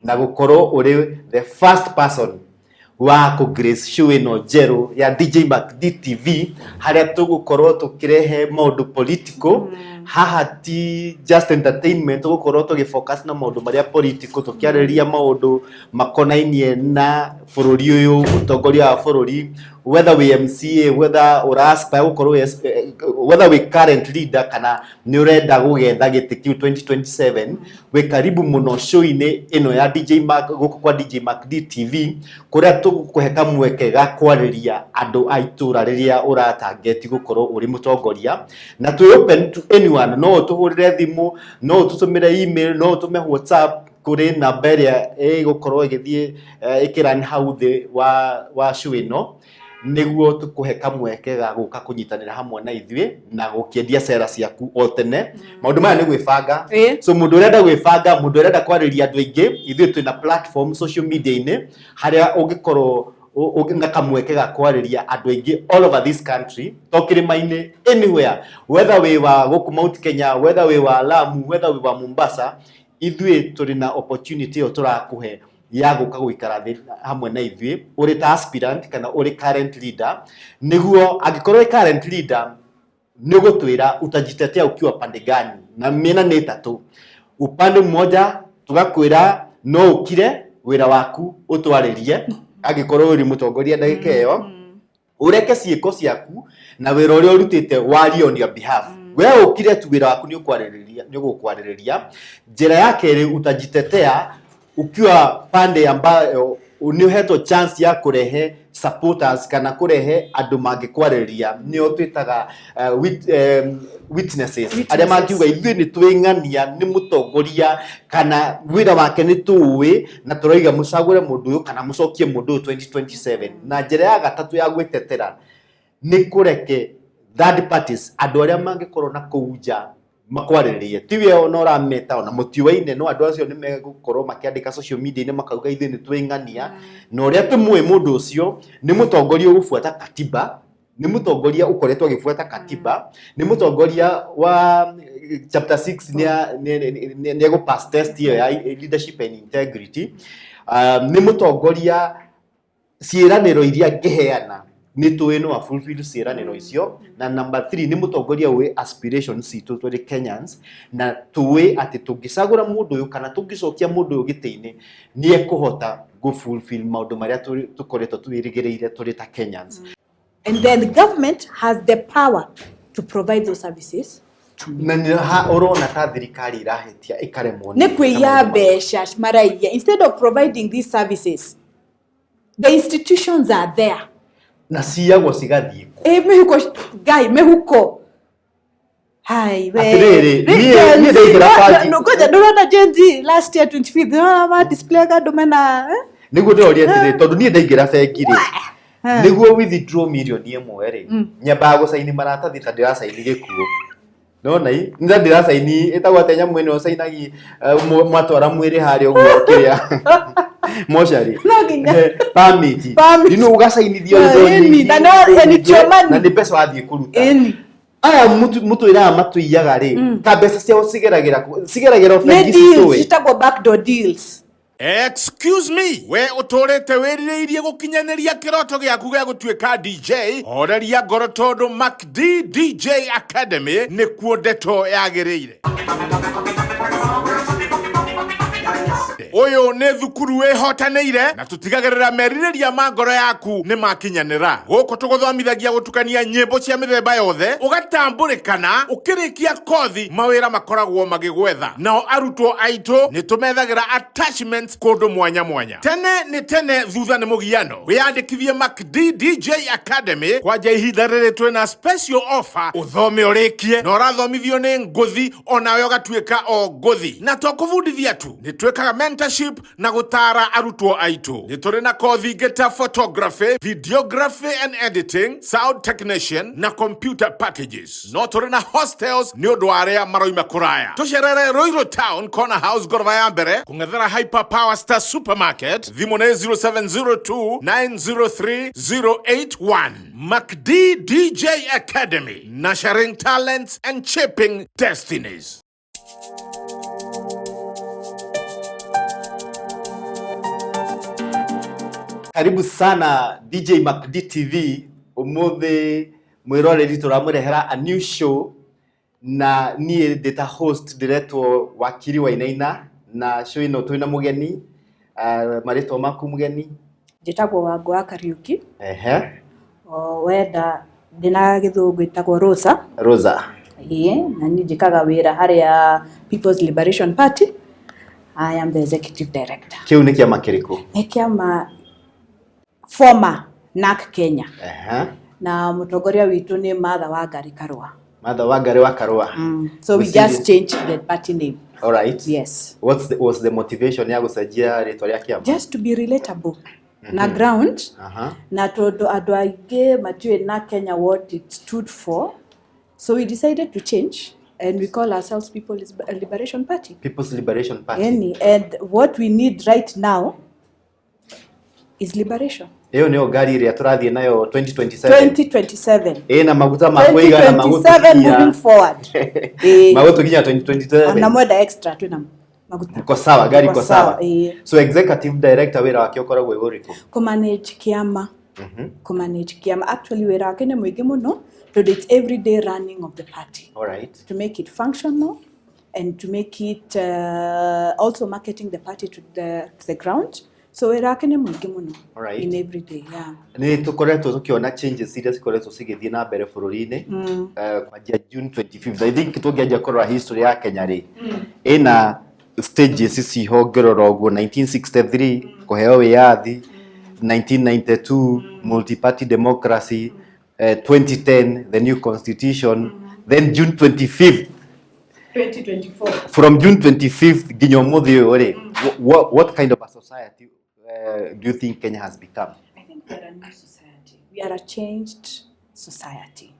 na gukoro uri the first person wa ku grace show ino jeru ya DJ MacD TV haria tugukorwo tukirehe maundu political haha ti just entertainment tugukorwo tugifocus na maundu maria political tukiariria maundu makonainie na bururi uyu utongoria wa bururi whether we MCA whether uraspire gukorwo whether we current leader kana ni urenda gugetha giti kiu 2027 we karibu muno show ino ya DJ Mac guku kwa DJ MacD TV kuria tugukuheka mweke ga kwariria andu aitura riria uratangeti gukorwo uri mutongoria na tu open to anyone no tuhurire thimu no tutumire email no tume WhatsApp kuri namba iria gukorwo igithie ikirani hau thi wa show ino niguo tukuheka mweke ga guka kunyitanira hamwe na ithue na gukiendia cera ciaku o tene maundu maya ni gwibanga so mundu urenda gwibanga mundu urenda kwariria andu aingi ithue twina platform social media ine haria ungikorwo ungaka mweke ga kwariria andu aingi all over this country tokirimaine anywhere whether we wa guku Mount Kenya whether we wa Lamu whether we wa Mombasa ithue turina opportunity o turakuhe ya guka guikara hamwe na ithue uri ta aspirant kana uri current leader niguo angikorwo current leader ni gutwira utajitetea ukiwa pande gani na mena ni tatu upande mmoja tugakwira no ukire wira waku utwaririe angikorwo uri mutongoria ndagika iyo ureke ciiko ciaku na wira uria urutite wari on your behalf we ukire tu wira waku ni gukwaririria njira yake ri utajitetea ukiwa pande ambayo uniheto chance ya kurehe supporters kana kurehe andu mangikwariria nio twitaga witnesses aria mangiuga ithui ni twingania ni mutongoria kana wira wake ni tuwi na turoiga mucagure mundu uyu kana mucokie mundu 2027 na njira ya gatatu ya gwitetera ni kureke third parties andu aria mangikorwo na kuuja makwaririe tiwe ona urameta ona mutiwaine no andu acio ni megukorwo makiandika social media ni makauga ithe ni twingania no ria tumwe mundu ucio ni mutongoria ugufuata katiba ni mutongoria ukoretwo gifuata katiba ni mutongoria wa chapter 6 ni go pass test hiyo ya leadership and integrity ni mutongoria ciiraniro iria ngeheana ni tuweno wa fulfill ciiraniro icio na number 3 ni mutongoria we aspirations citu turi Kenyans na tuwe ati tungicagura mundu uyu kana tungicokia mundu uyu gitiini ni ekuhota go fulfill maundu maria tukoretwo twirigireire turi ta Kenyans and then the government has the power to provide those services na urona ta thirikari irahetia ikaremwo ni kwiya besha maraiya instead of providing these services the institutions are there na siagwo cigathie mehuko guy mehuko hai we ni ndegira faji no koja ndona GENZ'S last year 25th no display ga domena niguo ndoria tire tondu ni ndegira bengi ri niguo withdraw million imwe ri nyamba gucaini maratathi ta ndiracaini gikuo no nai nda ndiracaini etagwo atenya mwene ocainagi mwatwara mwiri hari uguo kiria moshari permit ino ugacainithio ni na ni chomani na ni pesa wathie kuruta aya mutu ira matuiyaga ri ta pesa cia cigeragira ofengi citwe citagwo backdoor deals. Excuse me, we utorete wirireirie gukinyaniria kiroto giaku gia gutuika DJ oreria ngoro tondu MacD DJ Academy ni kuo ndeto yagiriire. Oyo ne thukuru wehotaneire na tutigagirira meririria ma ngoro yaku ni makinyanira guko tuguthomithagia gutukania nyimbo cia mithemba yothe ugatamburikana ukirikia kothi mawira makoragwo magigwetha nao arutwo aito ni tumethagira attachments kundu mwanya mwanya tene ni tene thutha ni mugiano wiyandikithie MacD DJ Academy kwanja ihinda riri twina special offer uthome urikie na urathomithio ni nguthi onawe ugatuika o nguthi na tokuvundithia tu ni twikaga mentorship na gutara arutwo aitu ni turi na kothi ngeta photography, videography and editing, sound technician na computer packages no turi na hostels ni undu aria maroima kuraya tucerere Royal Town Corner House gorova ya mbere kungethera Hyper Power Star Supermarket thimu ni 0702 903 081 MacD DJ Academy, nurturing talents and shaping destinies. Karibu sana DJ McD TV. Umuthi mwiroreri turamurehera a new show na nie data host director Wakili Wainaina na show ino twina mugeni marito maku mugeni njitagwo Wangu Wakili wenda ndina githungu itagwo Rosa na ni njikaga wira haria People's Liberation Party. I am the executive director. Kiu ni kiama kiriko? Ni kiama former NAC Kenya. Na mutongoria witu ni Martha Wangari Karua. So we just changed the party name. All right. Yes. Was the motivation ya gusajia ritwa ria kiama? Just to be relatable. Na ground. Na todo andu aige matue na Kenya what it stood for. So we decided to change and we call ourselves People's Liberation Party. People's Liberation Party. And what we need right now is liberation. Hiyo ni gari ile turathie nayo 2027. Na maguta makuiga na maguta 2027 moving forward. Maguta kinya 2027. Na moda extra tu na maguta. Iko sawa, gari iko sawa. So executive director wira wake ukoragwo iguriko. Kumanage kiama. Kumanage kiama. Actually wira wake ni mwingi muno. So it's everyday running of the party. All right. To make it functional and to make it also marketing the party to the ground. So we're rakene mwingi muno in every day. Yeah. Ni tukoretwo tukiona changes serious koretwo sigithie na mbere bururi-ini kwa June 25th. I think tugiaja korora history ya Kenya ri ina stages ciho ngirora uguo 1963 kuheo wiyathi 1992 multi party democracy 2010 the new constitution then June 25th 2024 from June 25th ginyo muthi ore what kind of a society do you think Kenya has become? I think we are a new society. We are a changed society.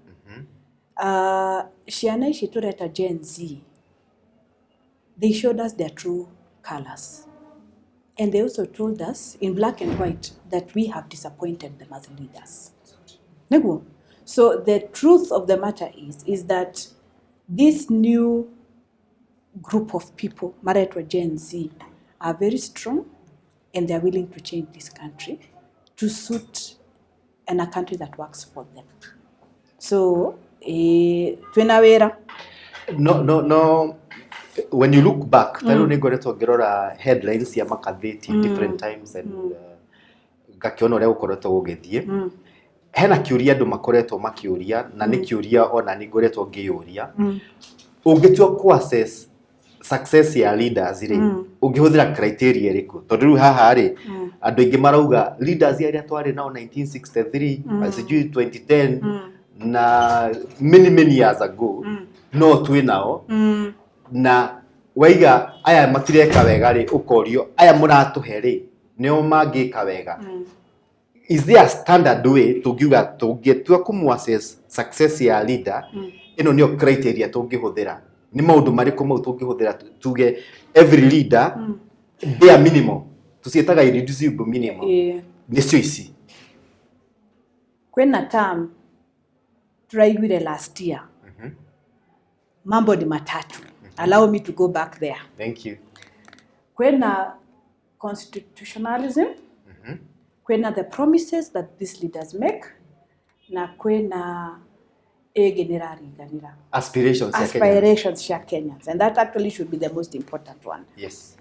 Shiana ishi tureta GENZ'S. They showed us their true colors. And they also told us in black and white that we have disappointed them as leaders. So the truth of the matter is that this new group of people, Maretwa GENZ'S, are very strong and they are willing to change this country to suit a country that works for them. So, twinawera. No. When you look back, tano ni gore tongirora headlines ya makatheti different times and gakiona ria ukoretwo gugithie. Hena kiuria andu makoretwo makiuria na ni kiuria ona ni ngoretwo ngiyuria. Ungitua ku assess success ya leaders ri ungihuthira criteria iriku tondu riu haha ri andu ingi marauga leaders aria twari nao 1963 asijui 2010 na many years ago no twi nao na waiga aya matireka wega ri ukorio aya muratuhe ri nio mangika wega. Is there a standard way tungiuga tungitua kumu assess success ya leader ino nio criteria tungihuthira ni maundu mariku mau tungihuthira tuge every leader bare minimum tusietaga irreducible minimum ni cio ici kwena term turaiguire last year mambo ni matatu. Allow me to go back there. Thank you. Kwena constitutionalism, kwena the promises that these leaders make, na kwena aspirations ya Kenyans. And that actually should be the most important one. Yes.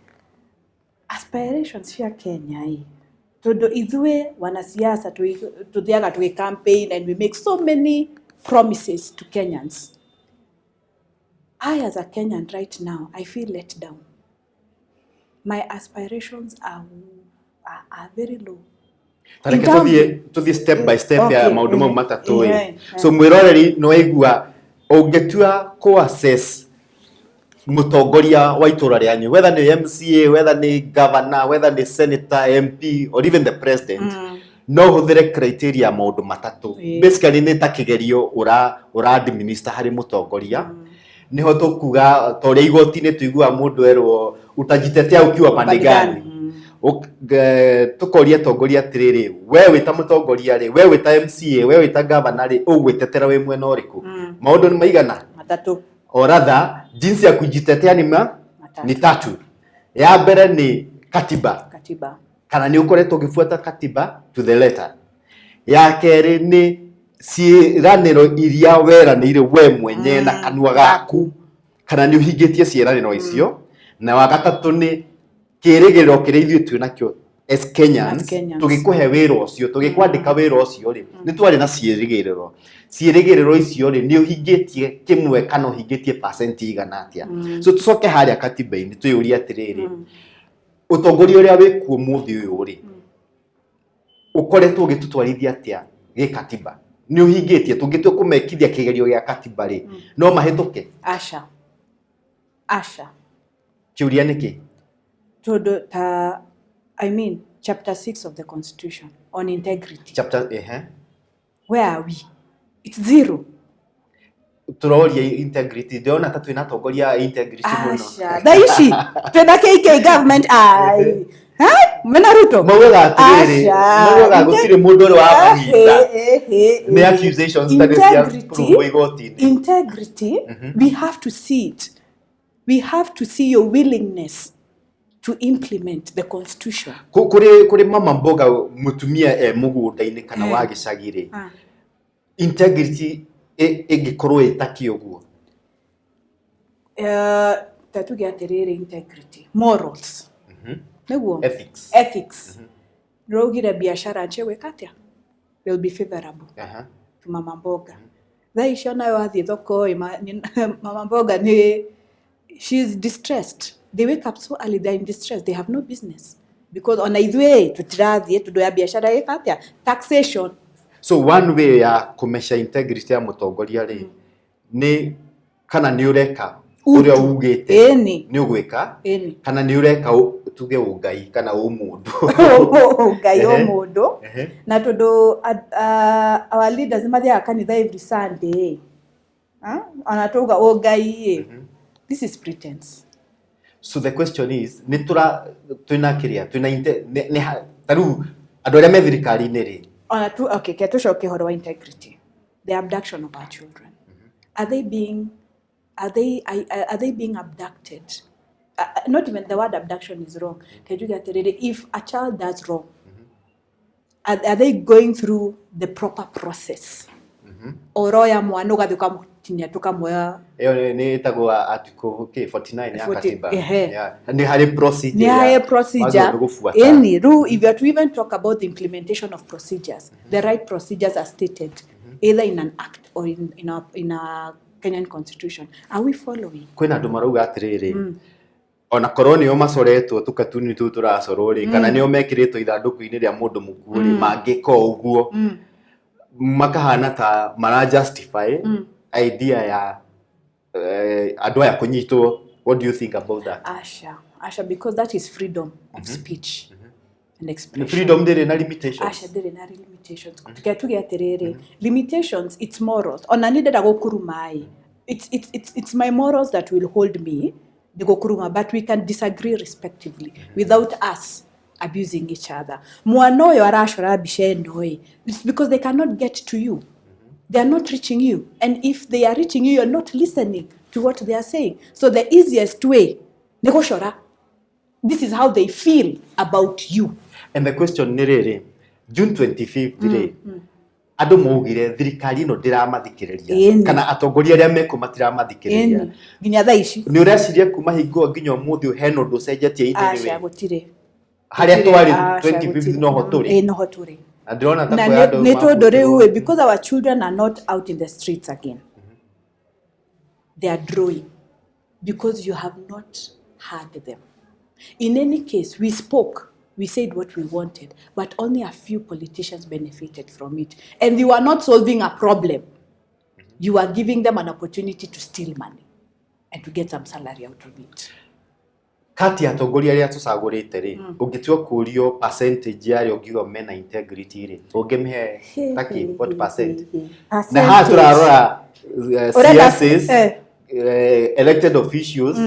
Aspirations ya Kenya. Todo idhue wanasiasa tuthiaga tuwe campaign and we make so many promises to Kenyans. I as a Kenyan right now, I feel let down. My aspirations are very low. To the step by step ya maundu mau matatu. So mwiroreri no igua ungetua ko assess mutongoria wa itura ryanyu, whether ni MCA, whether ni governor, whether ni senator, MP or even the president. No huthire criteria maundu matatu. Basically ni ta kigerio ura administer hari mutongoria. Niho tukuga toria igoti-ini tuigua mundu erwo utajitetea ukiwa pande gani. Tukoria tongoria atiriri we wita mutongoria ri we wita MCA we wita governor ri ugwitetera we mwena uriku maundu ni maigana matatu or rather jinsi ya kujitetea ni tatu. Ya mbere ni katiba kana ni ukoretwo ugifuata katiba to the letter. Ya keri ni ciĩranĩro iria weranĩire we mwenye na kanua gaku, kana ni uhingitie ciĩranĩro icio. Na wa gatatũ ni kĩrĩgĩrĩro kĩrĩa ithuĩ twĩ nakĩo as Kenyans tugikuhe wĩra ũcio, tugikwandĩka wĩra ũcio rĩ, nĩ twarĩ na ciĩrĩgĩrĩro icio rĩ, ni uhingitie kimwe kana uhingitie percent igana atĩa. So tucoke harĩa katiba-inĩ twĩyũrie atĩrĩrĩ, utongoria ũrĩa wĩkuo mũthĩ ũyũ rĩ, ukoretwo ũgĩtũtwarithia atĩa gĩkatiba? Ni uhingitie tungĩtua kũmekithia kĩgerio gĩa katiba rĩ, no mahĩtũke? Asha Kiuria nĩkĩ? I mean, chapter 6 of the Constitution on integrity. Where are we? It's zero. Turoria integrity. Ndiona ta twina tongoria integrity muno. Daishi. Twina KK government ai. Mena Ruto. Mauga gutire mundu uri wa kanyita. Ni accusations that is prove igoti. Integrity, we have to see it. We have to see your willingness to implement the constitution. Kuri mama mboga mutumia mugunda-ini kana wa gicagire. Integrity ingikorwo itaki uguo. Tatuge atiriri integrity, morals. Neguo ethics. Rogire biashara chewe katia will be favorable. To mama mboga. Thaisho nayo athie thoko mama mboga ni she's distressed. They wake up so early, they're in distress. They have no business. Because on either way, tutirathie tudoya biashara ikatia taxation. So one way ya kumesha integrity ya mutongoria ri ni kana ni ureka uria ugite ni ugwika kana ni ureka tuge ugai kana umundu ugai umundu na todo our leaders mathia kanitha every Sunday anatoga ugai. This is pretense. So the question is, twina taru andu aria me thirikari-ini ri okay, ketushoke horo wa integrity, the abduction of our children. Are they being abducted? Not even the word abduction is wrong. If a child does wrong, are they going through the proper process? Oroya mwana ugathuka mutinya tukamoya ni itagwa article 49 ya katiba. Ni hari procedure. If you are to even talk about the implementation of procedures, the right procedures are stated either in an act or in a Kenyan constitution. Are we following? Kwina andu marauga atiriri ona koroni o macoretwo tukatuni tu turacorwo ri kana nio mekiritwo ithanduku-ini ria mundu mukuo ri mangika uguo makahana ta mara justify idea ya andu aya kunyitwo. What do you think about that? Asha, because that is freedom of speech and expression. Freedom there na limitations. Asha, there na limitations. Tuge atiriri limitations, it's morals. Ona nindenda gukurumai. It's my morals that will hold me the gokuruma, but we can disagree respectively without us abusing each other. Muanoyo arashora bishendo. It's because they cannot get to you. They are not reaching you. And if they are reaching you, you're not listening to what they are saying. So the easiest way, negoshora, this is how they feel about you. And the question ni June 25th andu maugire thirikari no ndiramathikireria kana atongoria aria meko matiramathikireria nginya thaa ici ni ureciria kuma hingo nginya umuthi heno nducenjetie ithini we gutire haria twari 25th no hoturi no hoturi androna ta kwa andu ne todo riu because our children are not out in the streets again. They are drawing because you have not heard them. In any case, we spoke. We said what we wanted, but only a few politicians benefited from it. And you are not solving a problem. You are giving them an opportunity to steal money and to get some salary out of it. Kati atongoria aria tucagurite ri ungitua kurio percentage yario ngigo mena integrity ri ungimehe taki what percent na ha turarora CSs elected officials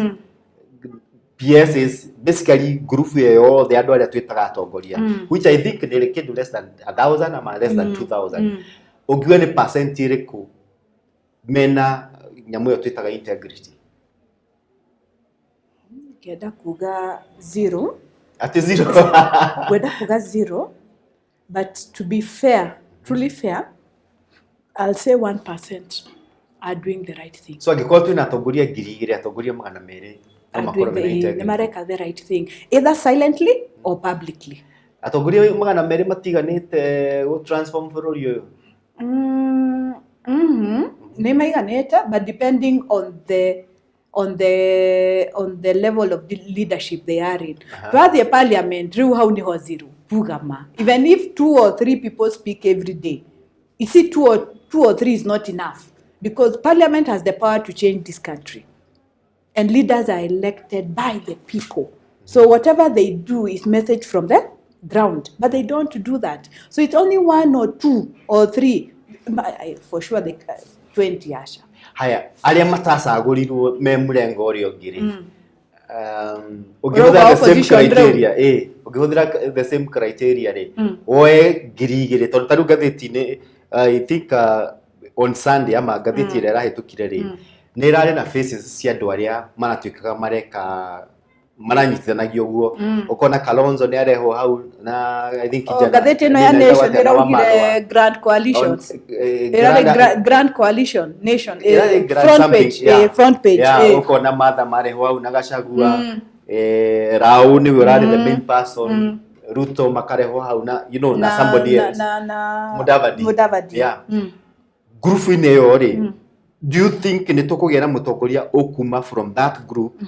PS is basically group yo the andu aria twitaga atongoria which I think they can do less than 1,000 or less than 2,000 ungiwa ni percent iriku mena nyamu yo twitaga integrity. Keda kuga zero Ati zero. Whether kuga zero, but to be fair, truly fair, I'll say 1% are doing the right thing. So angĩkorwo twĩna atongoria 2,000 atongoria 200 Are doing the right thing, either silently or publicly. Atongoria 200 matiganĩte go transform bũrũri ũyũ. Nemaiganete, but depending on the level of the leadership they are in. The parliament, even if 2 or 3 people speak every day, you see 2 or 3 is not enough, because parliament has the power to change this country, and leaders are elected by the people. So whatever they do is message from the ground, but they don't do that. So it's only 1 or 2 or 3, for sure they 20 asha. Haya, aria matacagũrirwo me mũrengo ũrĩa ũngĩ rĩ. Ũngĩhũthĩra the same criteria, ũngĩhũthĩra the same criteria rĩ, woe 2,000 tondũ tarĩu ngathĩti-inĩ, I think on Sunday ama ngathĩti ĩrĩa ĩrahĩtũkire rĩ, nĩ ĩrarĩ na faces cia andũ arĩa manatuĩkaga mareka maranyitithanagio guo. Ukona Kalonzo nĩ arehwo hau na I think gathĩti ĩno ya Nation ĩraugire Grand Coalition, Grand Coalition Nation, front page, ukona Martha marehwo hau na Gachagua, Rau nĩwe ũrarĩ the main person, Ruto makarehwo hau na na somebody else, Mudavadi. Group-inĩ ĩyo rĩ, do you think nĩ tũkũgĩa na mũtongoria ũkuma from that group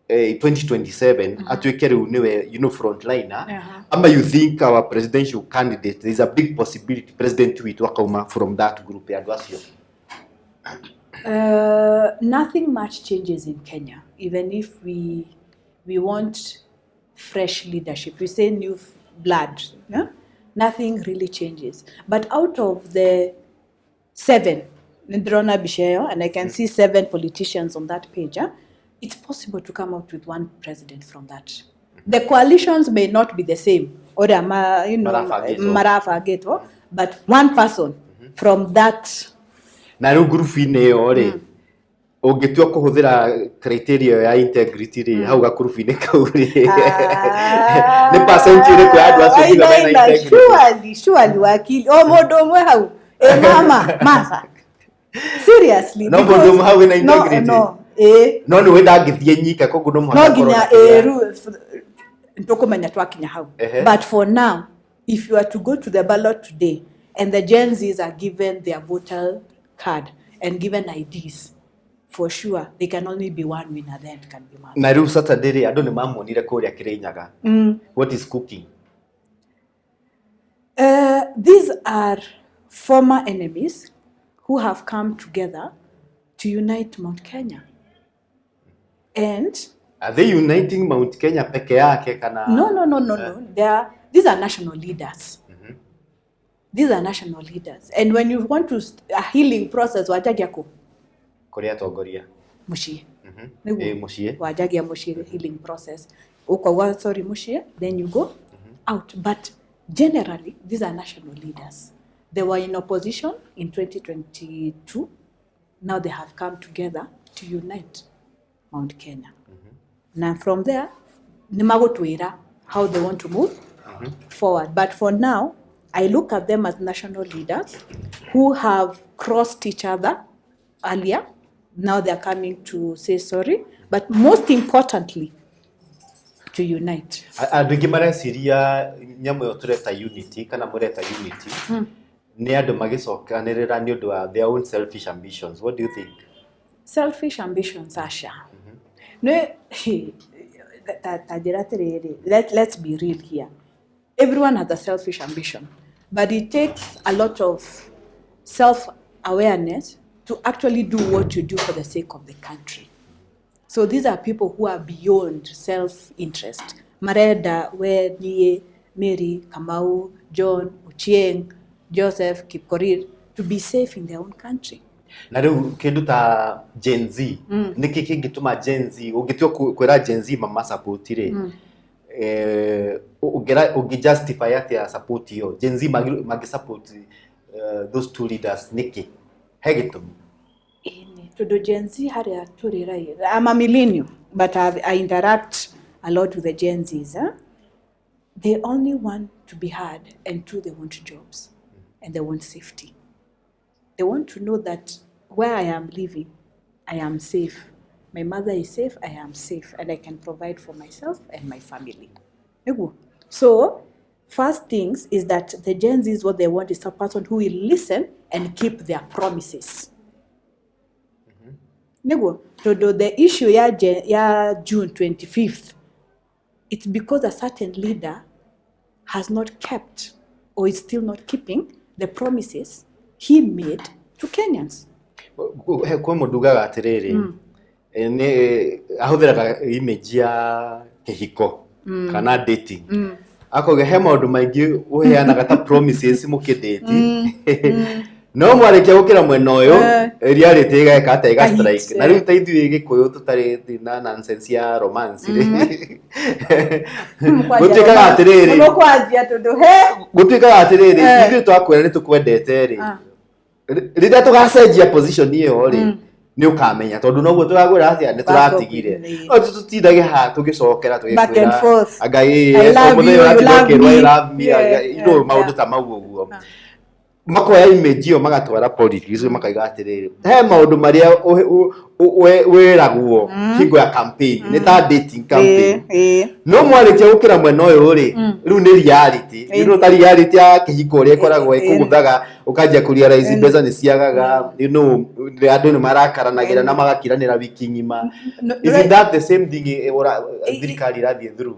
2027 atuĩke rĩu nĩwe frontliner, ama you think our presidential candidate, there is a big possibility president witũ akauma from that group ya andũ acio? Nothing much changes in Kenya, even if we want fresh leadership, we say new blood, nothing really changes. But out of the 7, and I can see 7 politicians on that page, it's possible to come out with 1 president from that. The coalitions may not be the same, or Marafa Geto, but 1 person from that. Na rĩu group-inĩ ĩyo rĩ, ũngĩtua kũhũthĩra criteria ya integrity rĩ, hau group-inĩ kau rĩ, nĩ percent ĩrĩkũ ya andũ acio nginya mena integrity? Surely wakili, mũndũ ũmwe hau, mama, seriously, no mũndũ ũmwe hau ena integrity. No nĩ wenda ngĩthiĩ nyika koguo no mũhaka korwo na ntokumenya twakinya hau. But for now, if you are to go to the ballot today and the GENZ'S are given their voter card and given IDs, for sure they can only be 1 winner, then it can be one. Na rĩu Saturday rĩ, andũ nĩ mamuonire kũrĩa Kĩrĩnyaga. What is cooking? These are former enemies who have come together to unite Mount Kenya. And are they uniting Mount Kenya peke yake kana? No. These are national leaders. These are national leaders. And when you want to a healing process, wajagia ko Korea togoria. Mushie. Mushie. Wajagia mushie healing process. Ukwa sorry mushie, then you go out. But generally, these are national leaders. They were in opposition in 2022. Now they have come together to unite Mount Kenya. Now from there, nimagotwira how they want to move forward. But for now, I look at them as national leaders who have crossed each other earlier. Now they are coming to say sorry, but most importantly, to unite. Andũ aingĩ mareciria nyamũ ĩyo tũreta unity kana mũreta unity nĩ andũ magĩcokanĩrĩra nĩ ũndũ wa their own selfish ambitions. What do you think? Selfish ambitions, Asha. Let's be real here. Everyone has a selfish ambition, but it takes a lot of self-awareness to actually do what you do for the sake of the country. So these are people who are beyond self-interest. Mareda, Niye, Mary, Kamau, John, Uchieng, Joseph, Kipkorir, to be safe in their own country. Na rĩu kĩndũ ta Gen Z nĩkĩ kĩngĩtũma Gen Z ũngĩtua kwĩra Gen Z mama support rĩ ũngĩjustify atĩa support ĩyo Gen Z support those two leaders nĩkĩ he gĩtũmi? Tondũ Gen Z harĩa tũrĩ I'm a millennial, but I interact a lot with the GENZ'S. They only want to be heard, and two, they want jobs, and they want safety. They want to know that where I am living, I am safe. My mother is safe, I am safe, and I can provide for myself and my family. So, first things is that the GENZ'S, what they want is a person who will listen and keep their promises. So the issue June 25th, it's because a certain leader has not kept or is still not keeping the promises he made to Kenyans. Kwa mudugaga atiriri ni ahuthiraga image ya kihiko kana dating akoge he maundu maingi uheanaga ta promises mukidate no mwarekia gukira mwena uyu reality igeka ega strike na riu taithu gikuyu tutari na nonsense ya romance gutikaga atiriri no kwanjia tundu he gutikaga atiriri ithu twakwira ni tukwendete ri rida tugacenjia position iyo ri ni ukamenya tondu noguo turagwira atia ni turatigire o tutindage ha tugicokera tugikwira agai omuthenya atigokirwa ira iro maundu ta mau uguo makoya image iyo magatwara politics makaiga atiriri he maundu maria wiragwo hingo ya campaign ni ta dating campaign no mwarikia gukira mwena uyu ri riu ni reality iro ta reality ya kihiko ri ikoragwo ikuguthaga ukanjia kurealize mbeca ni ciagaga andu ni marakaranagira na magakiranira wiki ngima. Is that the same thing thirikari rathie through?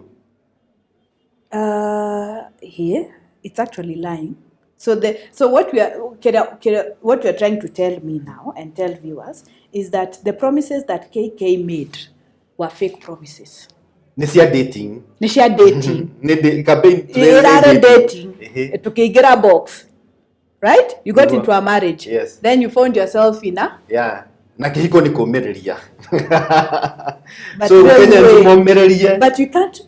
Here it's actually lying. So what we are trying to tell me now and tell viewers is that the promises that KK made were fake promises. Nishia dating. Dating. Campaign dating. Tukigira box. Right? You got into a marriage. Yes. Then you found yourself in a... Yeah. Na kihiko ni kumereria. So Kenyans mumereria. But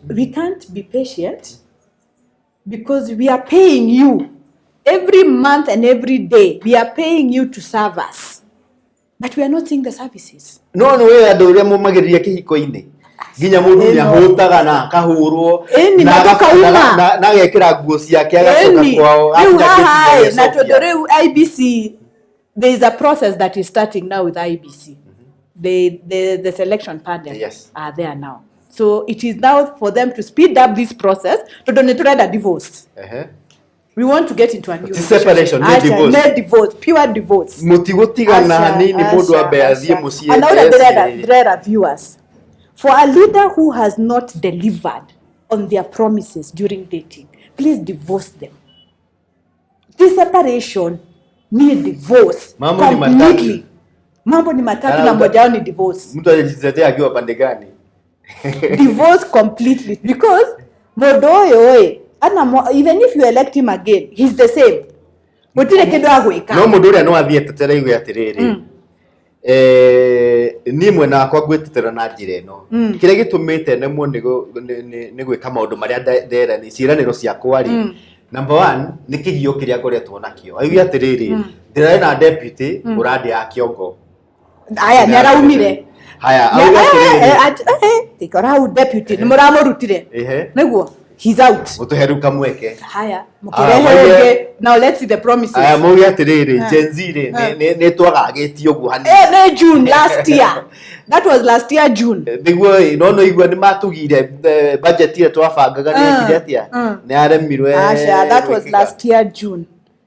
we can't be patient because we are paying you every month and every day. We are paying you to serve us. But we are not seeing the services. No we andu uria mumagereria kihiko ini. Ginya mundu ni ahutaga na akahurwo na agekira nguo ciake agacoka kwao na tondore IBC. There is a process that is starting now with IBC. The selection panel are there now. So it is now for them to speed up this process to donate a divorce. We want to get into a new separation, divorce, pure divorce. Mutigotigana hanini mundu ambe athie mucie. And now that there are viewers. For a leader who has not delivered on their promises during dating, please divorce them. This separation need divorce completely. Mambo ni matatu na moja ni divorce. Mtu anajitetea akiwa pande gani? Divorce completely because modoyo even if you elect him again, he's the same. Mutire kindu agwika. No mundu uria no athie tetera igwe atiriri. Ni mwena akwa gwetetera na njira ino kiria gitumite nemo ni gwika maundu maria ndera ni ciraniro ciakwa ri number 1 ni kigio kiria ngoretwo nakio augi atiriri ndira na deputy urandi ya kiongo aya ni araumire augi atiriri tikora deputy ni muramurutire niguo he's out mutuheruka mweke mukirehe now let's see the promises mugi atiriri GENZ'S ni twagagetie ugu hani June last year. That was last year June. Niguo no igwa ni matugire budget ile twabangaga ni kile atia ni aremirwe that was last year June.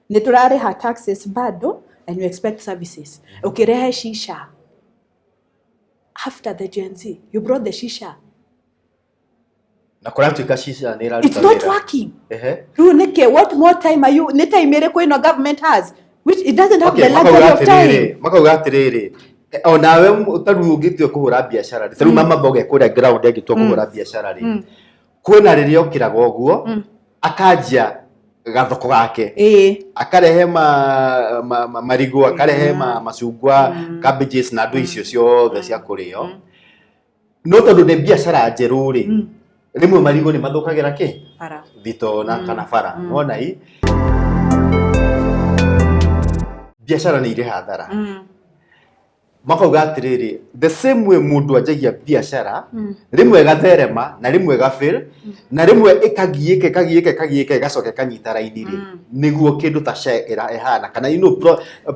Ni turare ha taxes bado and you expect services. Ukirehe shisha after the GENZ'S you brought the shisha. It's not working. What more time are you? Government has, which it doesn't have the luxury of time. Makaga onawe utaru ugitio kuhura biashara ri mama boge kuria ground agitwa kuhura biashara ri kwena riria okiraga uguo akajia gathoko gake akarehe marigo akarehe macungwa cabbages na ndu icio ciothe cia kurio no tondu ni biashara njeru ri rimwe marigo ni mathukagira ki thito na kana bara wona hii biashara ni ile hadhara makauga atiriri the same way mundu ajagia biashara rimwe gatherema na rimwe gafail na rimwe ikagiike gacoke kanyita raini ri niguo kindu ta share ehana kana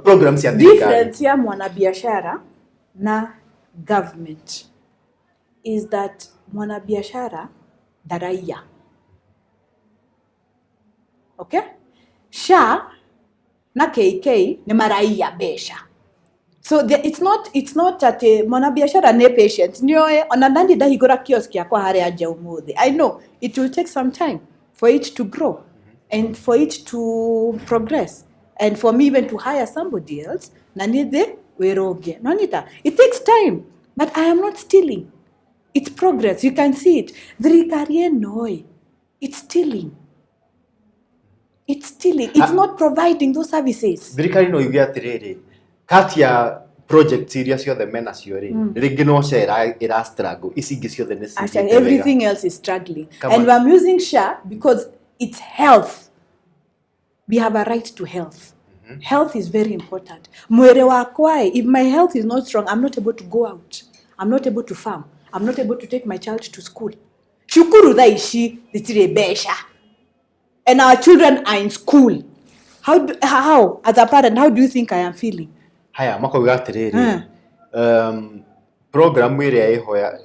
programs ya difference ya mwana biashara na government is that mwana biashara daraia. Okay? SHA na KK ni maraia besha. So it's not that mwana biashara ne patient nioe ona ndandi ndahigura kiosk yakwa hari aje umuthi. I know it will take some time for it to grow and for it to progress and for me even to hire somebody else na nithe weroge. No nita, it takes time, but I am not stealing. It's progress. You can see it. Thirikari noi. It's stealing. It's stealing. It's not providing those services. Thirikari no yuge atiriri kati ya project iria ciothe mena cio ri ringi no share ira struggle icingi ciothe ni actually everything else is struggling. And I'm using SHA because it's health. We have a right to health. Health is very important. Mwere wakwa, if my health is not strong, I'm not able to go out. I'm not able to farm. I'm not able to take my child to school. Shukuru daishi ditire besha. And our children are in school. How as a parent, how do you think I am feeling? Haya makauga atiriri program iria ihoya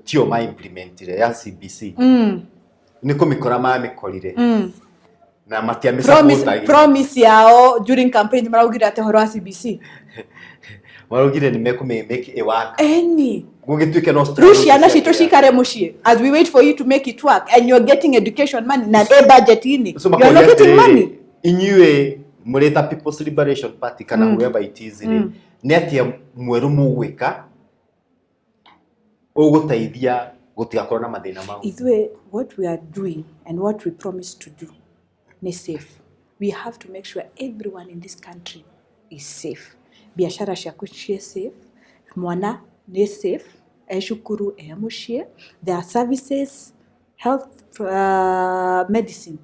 tio ma implement ya CBC ni kumikora ma mikorire na matiamisa promise yao during campaign maraugira ate horo wa CBC maraugira ni make it work any gugituike no Russia na shito shikare mushie as we wait for you to make it work and you're getting education money na budget ini you're not getting money inyue mureta People's Liberation Party kana whoever it is ni atia mweru mugwika ugutaithia gutigakorwo na mathina mau. Ithwe what we are doing and what we promise to do ni safe. We have to make sure everyone in this country is safe. Biashara ciaku cie safe, mwana ni safe, eshukuru mushie. There are services, health, medicine.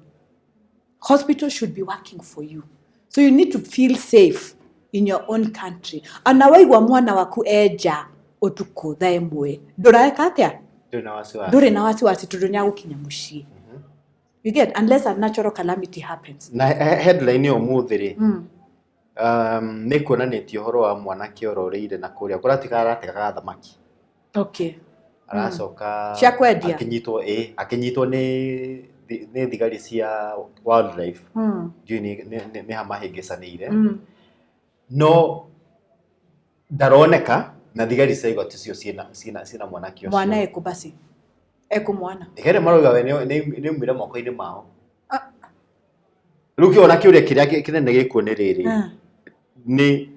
Hospitals should be working for you. So you need to feel safe in your own country. Anawaigwa mwana waku eja otuko thaemwe. Nduraeka atia? Ndure na wasiwasi tudunya gukinya mushie. You get, unless a natural calamity happens. Na headline yo muthiri ni kuonanitio horo wa mwana kiororeire na kuria kuratika aratega thamaki. Okay. Aracoka akinyitwo ni thigari cia wildlife ni hamahingicanire no ndaroneka na thigari cia igoti cio ciina mwana kio mwana ekubasi mwana ikere maroga we ni mwira moko-ini mao ruki ona kiuria kiria kinene gikuo ni riri ni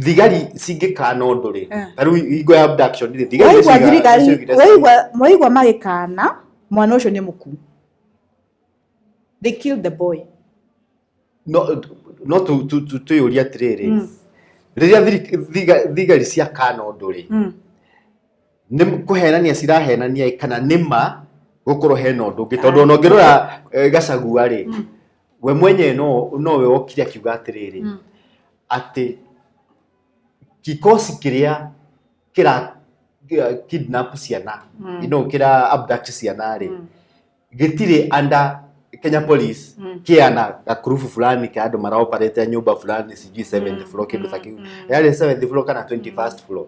thigari cingikana undu ri taru igo ya abduction ni thigari waigwa magikana mwana ucio ni muku. They killed the boy. No to yuria atiriri riria thigari cia kana undu ri ni kuhenania cirahenania kana nima gukorwo hena undu ngi tondu ona ngirora Gachagua ri we mwenye no we okire akiuga atiriri ati kikosi kiria kira kidnap ciana kira abduct ciana ri gitire under Kenya Police kiana gakurufu fulani ka andu mara operate nyumba fulani siji 7th floor kindu takiu yale 7th floor kana 21st floor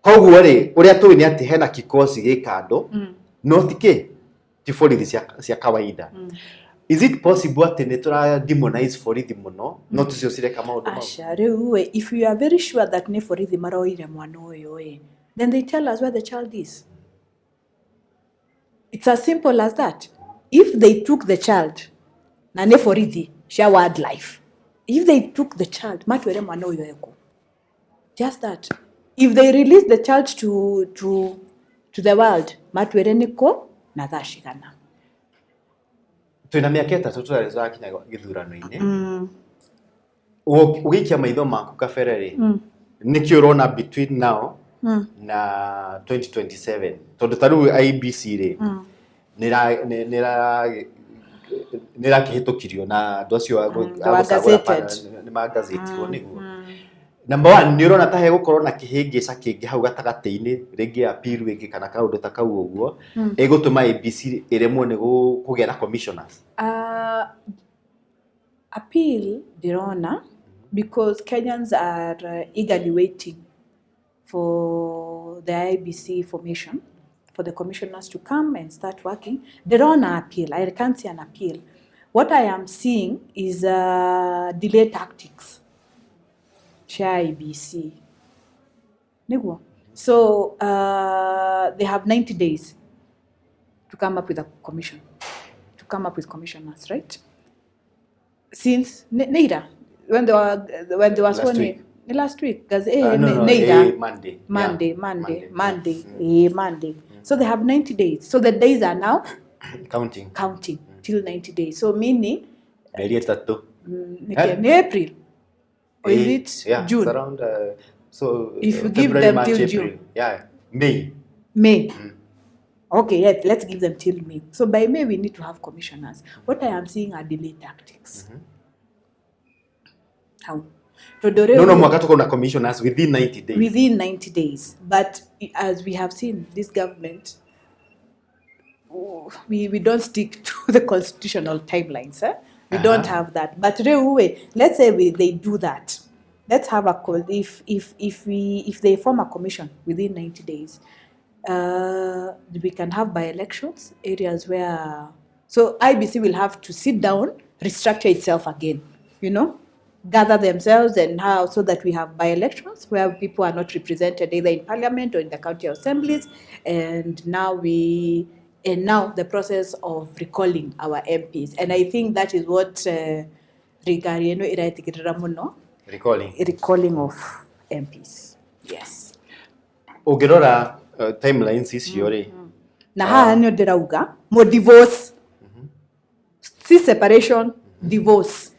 koguo ri uria tu ni ati hena kikosi gikando no tike tiforithi cia kawaida. Is it possible ati ni tura demonize forithi muno no tucio cireka maundu mau? Asha riu if you are very sure that ni forithi maroire mwana uyu then they tell us where the child is. It's as simple as that. If they took the child na ne forithi cia wildlife, if they took the child matwere mwana uyu eko, just that. If they release the child to the world matwere niko na thashigana. Twina miaka itatu turarezo kinya githurano-ini ugikia maitho maku kabereri niki urona between now na 2027 tondu taru IBC ri nira kihitukirio na andu acio ni magazetirwo niguo Number one, nä å rona ta he gå korwo na kä hä ngä ca kä ngä hau gatagatä-inä rä ngä appeal rä ngä kana kaå ndå ta kau å guo ä gå tå ma ABC ä remwo nä kå gä a na commissioners. Appeal ndirona because Kenyans are eagerly waiting for the IBC formation, for the commissioners to come and start working. Ndirona appeal. I can't see an appeal. What I am seeing is delay tactics. IBC. So they have 90 days to come up with a commission, to come up with commissioners, right? Since neither when they were sworn in last week, Monday. So they have 90 days. So the days are now counting till 90 days. So meaning April. Or is it June? It's around, so if you give them till April. June. Yeah, May. Okay, yeah, let's give them till May. So by May, we need to have commissioners. What I am seeing are delay tactics. How? No, mwaka tuko na commissioners within 90 days. Within 90 days. But as we have seen, this government, we don't stick to the constitutional timelines. We don't have that. But let's say they do that. Let's have a call. If they form a commission within 90 days, we can have by-elections, areas where... So IBC will have to sit down, restructure itself again, gather themselves and how, so that we have by-elections where people are not represented either in parliament or in the county assemblies. And now the process of recalling our MPs. And I think that is what recalling of MPs. Yes. Ungirora timelines icio ri. Na haha nĩ ndirauga mo divorce. Si separation, divorce.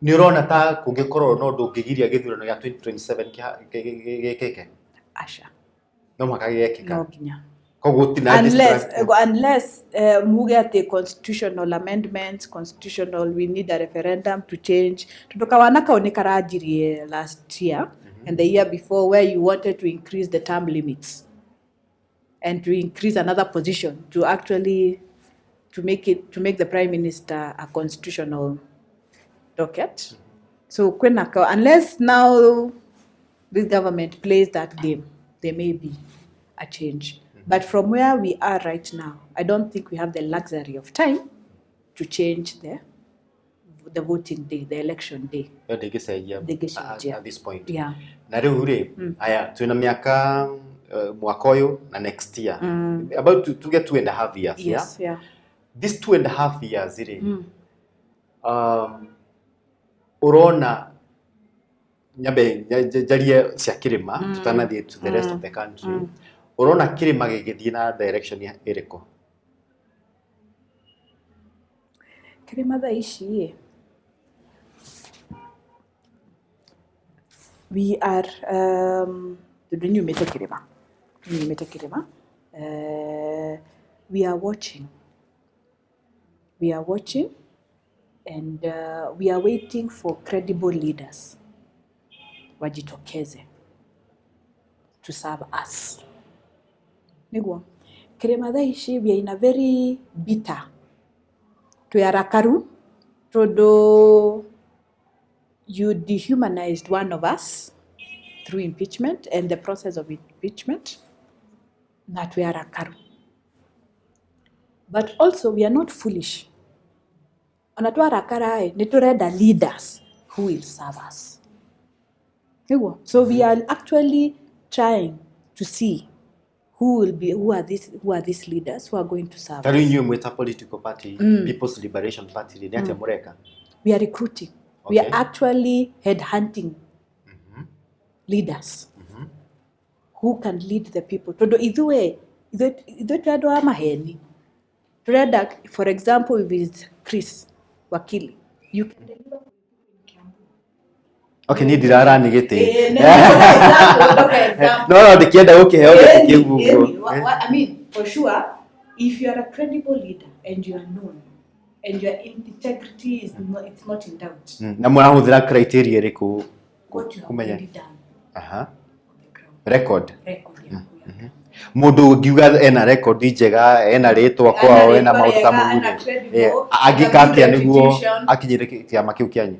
Nĩ ũrona ta kũngĩkorwo no ndũngĩgiria gĩthurano gĩa 2027 gĩkĩke. Asha. No makagĩkĩka. No nginya. Unless muge ati constitutional amendments, we need a referendum to change. Tutokawana kaone karajirie last year and the year before, where you wanted to increase the term limits and to increase another position to actually to make the Prime Minister a constitutional docket. So unless now this government plays that game, there may be a change. But from where we are right now, I don't think we have the luxury of time to change the voting day, the election day. At this point. Yeah. Na riu ri, aya tuna miaka mwaka uyu na next year. About to get 2.5 years. Yes, yeah. This 2.5 years ri. Urona nyabe jarie cia kirima tutanathie to the rest of the country. Urona kirima gigithie na direction ya iriko. Kirima tha ici we are we are watching and we are waiting for credible leaders wajitokeze to serve us. Niguo kirima tha ici we are in a very bitter tuyarakaru todo you dehumanized one of us through impeachment and the process of impeachment. That we are akaru. But also we are not foolish. Anatwarakara ni tureda leaders who will serve us. So we are actually trying to see who are these leaders who are going to serve us. You with a political party, People's Liberation Party, we are recruiting. Okay. We are actually headhunting leaders who can lead the people. Todo idue trado amaheni. For example, with Chris Wakili, you can deliver. Okay, ni dirara nigete. No, dikienda I mean, for sure, if you are a credible leader and you are known and your integrity is not in doubt. Na murahuthira criteria iriku what you have already done. Aha. On the ground. Record. Record yaku ya ground. Mundu ngiuga ena record njega, ena ritwa kwao, ena maundu ta mugude. Agika atia niguo akinyire kiama kiu kianyu.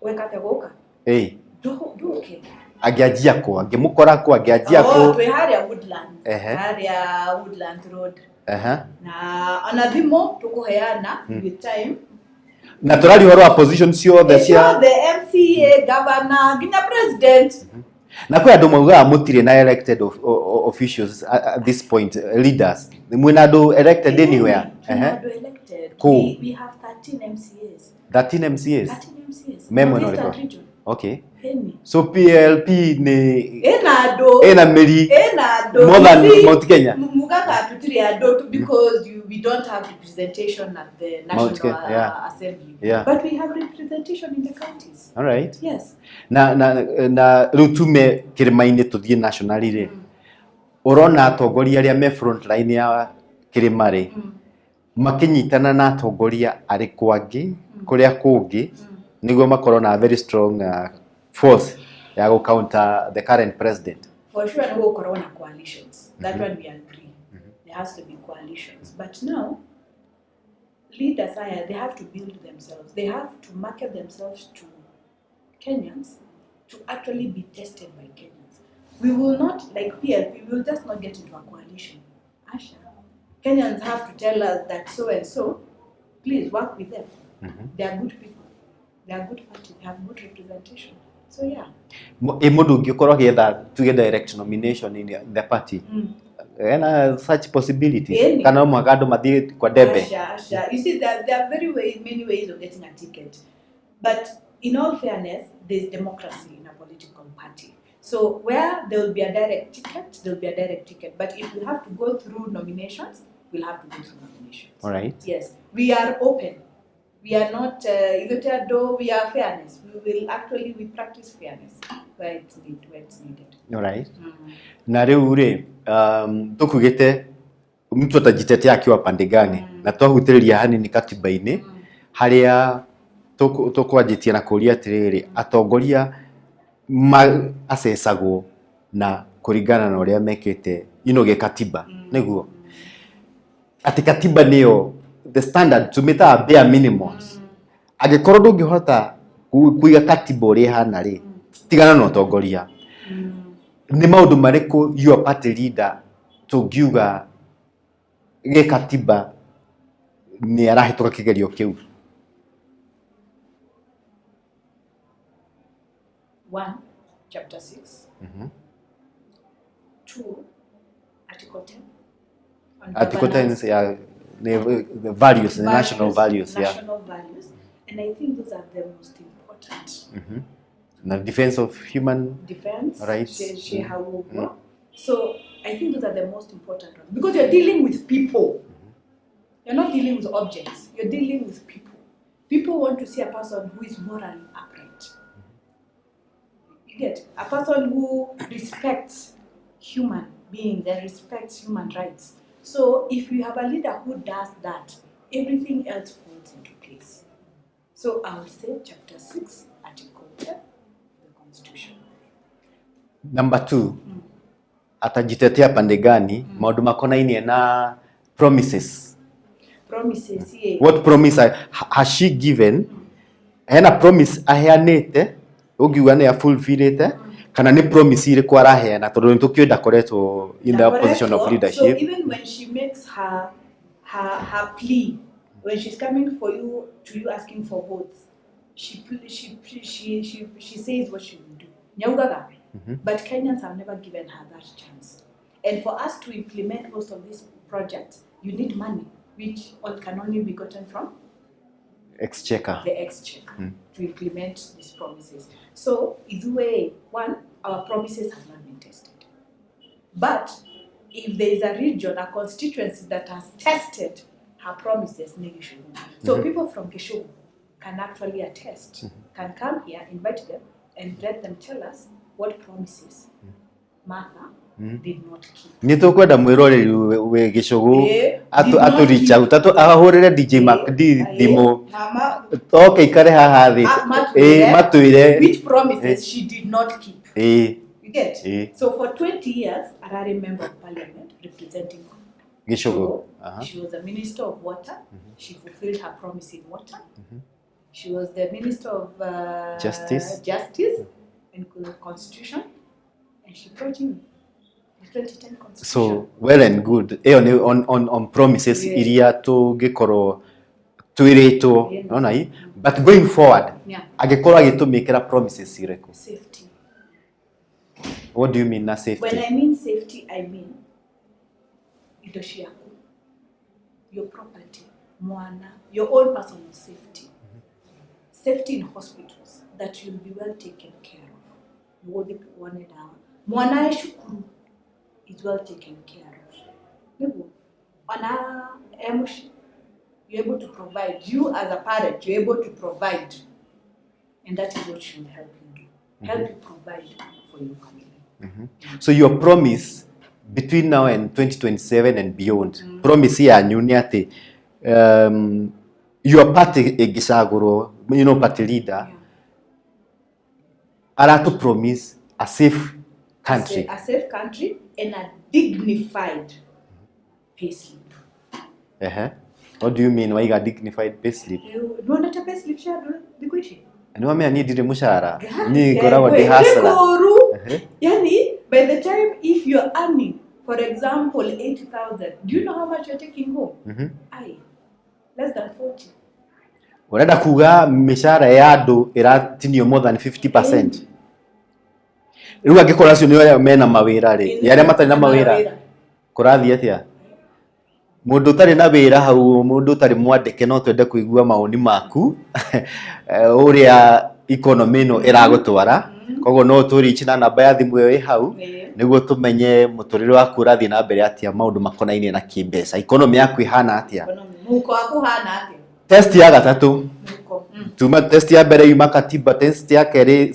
Wekate guka. Nduke. Angianjia ku, angimukora ku, angianjia ku. Twi haria Woodland. Haria Woodland Road. Na anathimo tukuheana with time. Na turari horo wa position ciothe cia the MCA, governor, nginya president. Na kwa andu mauga mutire na elected officials at this point, leaders. Mwina andu elected anywhere. We have 13 MCAs. 13 MCAs. 13 MCAs. Memo no record. Okay. So PLP ni ena meri more than Mount Kenya. Muganga tutiri ado because we don't have representation at the National Assembly. But we have representation in the counties. All right. Yes. Na rutume kirimaini tuthie nationally re. Urona atongoria aria me front line ya kirima re. Makinyitana na atongoria ari kwangi kuria kungi niguo makorwo na very strong force ya go counter the current president. For sure no corona coalitions. That one we agree. There has to be coalitions. But now leaders they have to build themselves. They have to market themselves to Kenyans to actually be tested by Kenyans. We will not, like PLP, we will just not get into a coalition. Asha. Kenyans have to tell us that so and so, please work with them. They are good people. They are good party. They have good representation. So yeah. Mundu ngikorwo getha to get direct nomination in the party. And such possibilities. Kana mwaka andu mathie kwa debe. Asha. You see there are many ways of getting a ticket. But in all fairness, there's democracy in a political party. So where there will be a direct ticket, there will be a direct ticket. But if we have to go through nominations, we'll have to go through nominations. All right. Yes. We are open. We are not, we are fairness. We practice fairness where it's needed. All right. Na riu ri, tukugite mtu atajitetea akiwa pande gani na twahutiriria hanini katiba-ini haria tukwanjitie na kuria atiriri atongoria acecagwo na kuringana na uria mekite ge katiba niguo ati katiba niyo the standard tumita bare minimums agikorwo ndungihota kuiga katiba uri hana ri tigana na utongoria ni maundu mariku your party leader tungiuga ge katiba ni arahituka kigerio kiu? 1 chapter 6 2 article 10 article 10 ya the values, the national values, national values, and I think those are the most important. The defense of human rights. So I think those are the most important ones because you're dealing with people. You're not dealing with objects. You're dealing with people. People want to see a person who is morally upright. You get a person who respects human beings and respects human rights. So if you have a leader who does that, everything else falls into place. So I would say chapter 6, article 10, the constitution. Number 2, atajitetea pande gani maundu makonainie na promises. Promises, yeah. What promise has she given? Hena promise aheanite ugiuga ni fulfillite kana ni promise ire kwa araheana tondu nitukienda koretwo in the position of leadership. So even when she makes her plea, when she's coming for you asking for votes, she says what she will do. Nyaugaga. But Kenyans have never given her that chance. And for us to implement most of these projects, you need money, which can only be gotten from Exchequer. The Exchequer to implement these promises. So, either way, one, our promises have not been tested. But if there is a region, a constituency that has tested her promises, so people from Kishogo can actually attest, can come here, invite them, and let them tell us what promises Martha did not keep. Ni tukwenda mwiroreri we gicugu atu reach out ahurire DJ Makdi thimo okay kare haha thi matuire which promises she did not keep. You get? So for 20 years arari member of parliament representing gicugu. She was a minister of water. She fulfilled her promise in water. She was the minister of justice and constitution, and she brought in the 2010 constitution. So well and good on promises iria tungikoro twiritwo nona i but going forward agikorwo agitumikira promises ireko safety. What do you mean na safety? When I mean safety, I mean idoshi yako, your property, mwana, your own personal safety. Safety in hospitals, that you'll be well taken care of. Mwana shukuru is well taken care of. You're able to provide. You as a parent, you're able to provide. And that is what she will help you do. Help you provide for your family. So your promise between now and 2027 and beyond, promise yanyu ni ati your party egisaguro, party leader, aratu promise a safe country. A safe country and a dignified payslip. What do you mean? Why you got dignified payslip? No, not a payslip, and why me need the mushara? Ni gora wa di hasla. Yani, by the time if you're earning, for example, 80,000, do you know how much you're taking home? Less than 40. Urenda kuga mishara ya andu iratinio more than 50%. Riu angikora cio ni mena mawira ri yaria matari na mawira kurathi atia mundu tari na wira hau mundu tari mwandike no twende kuigua maoni maku uria economy no iragutwara koguo no turichi na namba ya thimu yo hau niguo tumenye muturire waku urathi na mbere atia maundu makonainie na kimbesa economy yaku ihana atia muko wako hana atia. Test ya gatatu tuma test ya mbere yuma katiba, test ya keri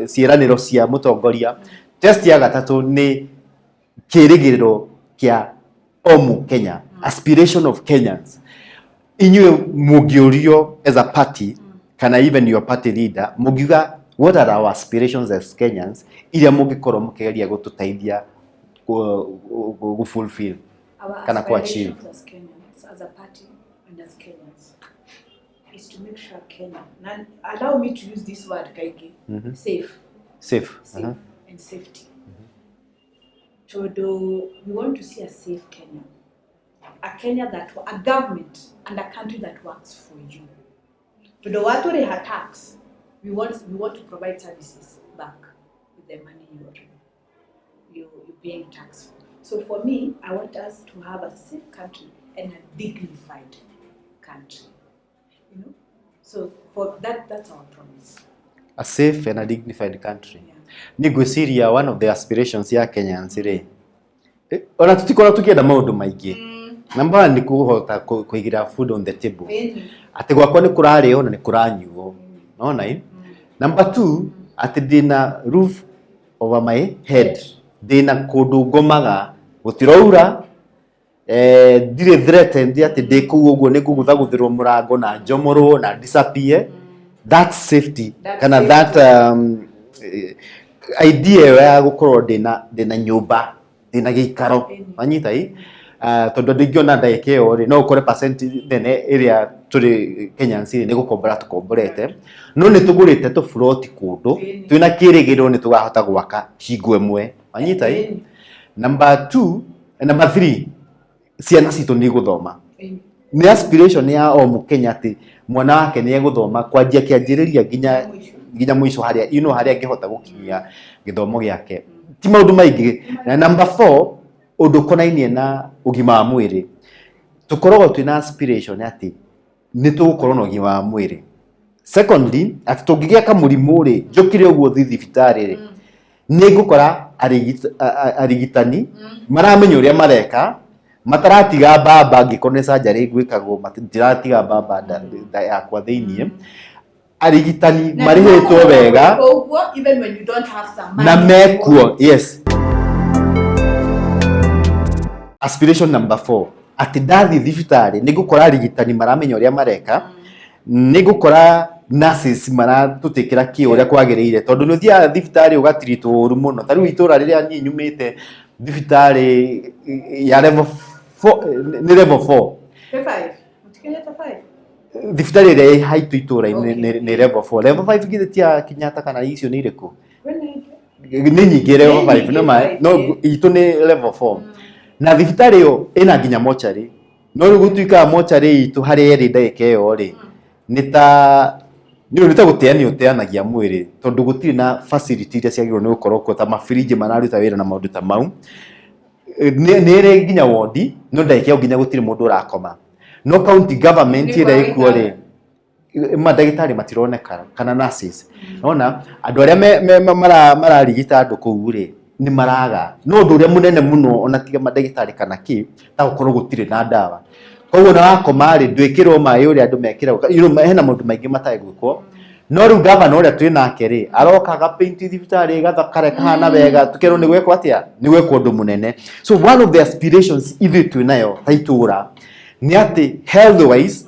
ciiraniro cia mutongoria, test ya gatatu ni kirigiriro kia omu Kenya, aspiration of Kenyans. Inywe mugiurio as a party kana even your party leader mugiuga what are our aspirations as Kenyans iria mugikorwo mukigeria gututeithia go fulfill kana ku achieve as a party and as Kenyans is to make sure Kenya, now allow me to use this word Kaigi, safe and safety. We want to see a safe Kenya, a Kenya that a government and a country that works for you. To the watu they have tax, we want to provide services back with the money you're paying tax for. So for me, I want us to have a safe country and a dignified country. So for that's our promise. A safe and a dignified country. Nigwiciria one of the aspirations ya Kenyans ri ona tutikora tukienda maundu maingi number 1 ni kuhota kuigira food on the table ati gwakwa ni kurario na ni kuranyuo nona number 2 ati dina roof over my head dina kundu ngomaga gutiraura dire threatened ati deku uguo ni kuguthaguthirwo murango na njomoro na disappear. That safety kana that idea ya gukorwo dina nyumba dina gikaro anyita tondu ndingiona ndaikeo ri no ukore percent nene area turi Kenyans ni gukombora tukomborete no ni tugurite tu float kundu twina kirigiro ni tugahota gwaka hingo imwe anyita number 2 number 3 ciana citu ni guthoma ni aspiration ya o Mukenya ati mwana wake ni eguthoma kwanjia kianjiriria nginya mwisho haria haria angihota gukinyia githomo giake ti maundu maingi na number 4 undu konainie na ugima wa mwiri tukorogwo twina aspiration ati ni tugukorwo na ugima wa mwiri. Secondly ati tungigia kamurimu ri njukire uguo thibitari ri ni ngukora arigitani maramenya uria mareka mataratiga baba ngikone sajari gwikagwo matiratiga baba yakwa thiini arigitani marihetwo wega even when you don't have some money na mekuo yes Aspiration number 4, ati ndathi thibitari nigukora rigitani maramenya uria mareka, nigukora nurses maratutikira ki uria kwagiriire, tondu ni uthia thibitari ugatirito uru muno. Tari itura riria nyi nyumite thibitari ya level 4 ni level 4 5 mutikinyeta 5 thibitari iria haitu itura ni level 4. Level 5 githetia Kenyatta kana icio ni iriku ni nyingi level 5 no ma no itu ni level 4. Na thibitari yo ina nginya mochari, no gutuika mochari itu hari eri ndagika iyo ri nita guteani uteanagia mwiri tondu gutiri na facility iria ciagirwo ni gukorwo ko ta mafriji manaruta wira na maundu ta mau. Ni iri nginya wodi no ndagika nginya gutiri mundu urakoma, no county government ira ikuo ri madagitari matironeka kana nurses. Nona andu aria mararigita andu kuu ri ni maraga no ndu uria munene muno ona tiga madagitari kana ki ta gukorwo gutiri na ndawa. Koguo na wakoma ri ndwikirwo mai uria andu mekira hena mundu maingi matai gwikwo. No ru governor uria twi nake ri aroka ga paint thibitari gathakare kahana wega tukero ni gwekwo atia ni gwekwo undu munene. So one of the aspirations ithu twi nayo taitura ni ati health wise